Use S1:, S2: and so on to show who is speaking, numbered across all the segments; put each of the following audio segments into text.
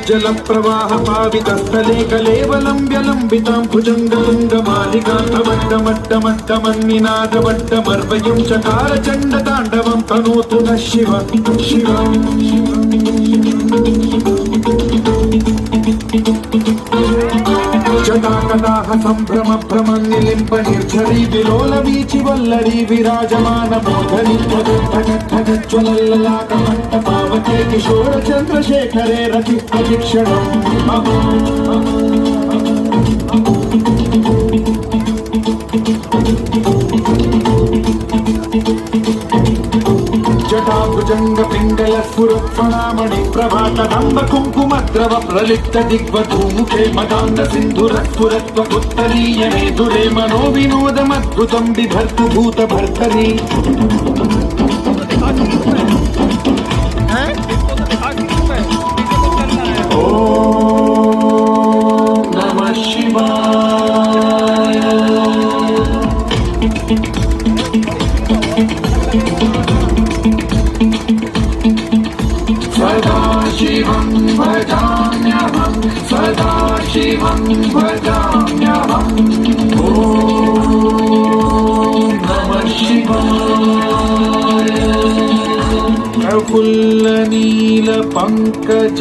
S1: जल प्रवाह पावितस्थले कलेवलम्ब्यलम्बितां भुजङ्गतुङ्गमालिकान्तमड्डमड्डमड्डमन्निनादवड्डमर्वयं चकार चण्डताण्डवं तनोतु नः शिव शिवम् जटाकदाह सम्भ्रम भ्रमन्निलिम्ब निर्झरी विलोलवीचि वल्लरी विराजमान मोधरी ज्वलल्ललाकमट्टपावके किशोर चन्द्रशेखरे रति अधीक्षणम् जटाभुजंग पिंगल स्फुरत्फणामणि प्रभातदम्ब कुङ्कुमद्रव प्रलिप्त दिग्वधूमुखे मदान्त सिन्धुरस्फुरत्वपुत्तरीय मेधुरे मनो विनोदमद्भुतं बिभर्तु भूतभर्तरी ओम नमः शिवाय। सदाशिवं भजाम्यहं सदाशिवं भजाम्यहम् ॐ नमः शिवाय। प्रफुल्लनीलपङ्कज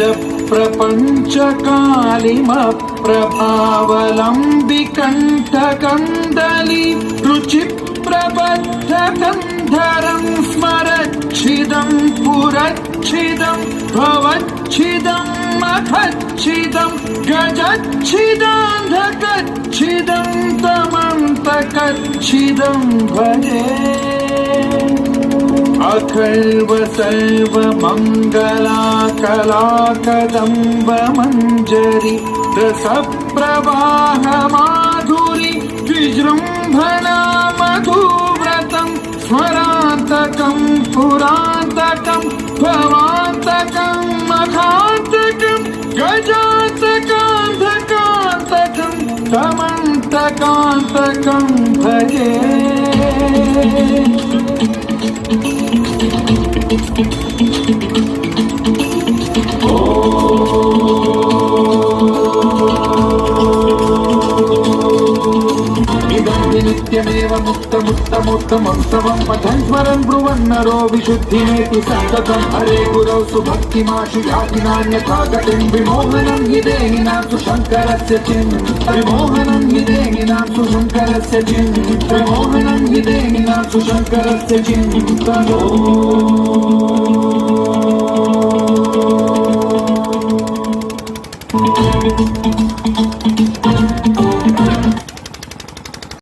S1: प्रपञ्चकालिमप्रभावलम्बिकण्ठकन्दली रुचिप्रबद्धगन्धरं स्मरच्छिदं पुरच्छिदं भवच्छिदं मखच्छिदं गजच्छिदान्धकच्छिदं तमन्तकच्छिदं भजे। अखर्व सर्व मंगला कला कदम्ब मंजरी रसप्रवाह माधुरी विजृंभणा मधुव्रतं स्मरान्तकं पुरान्तकं भवान्तकं मखान्तकं गजान्तकान्धकान्तकं तमन्तकान्तकं भजे। नित्यमेव मुक्तमुत्तमोत्तमं स्तवं पठन् स्मरन् ब्रुवन्नरो विशुद्धिमेति सन्ततं हरे गुरौ सुभक्तिमाशु याति नान्यथा गतिं विमोहनं हि देहिनां सुशङ्करस्य विमोहनं हि देहिनां सुशङ्करस्य विमोहनं हि देहिनां सुशङ्करस्य चिन्तनो।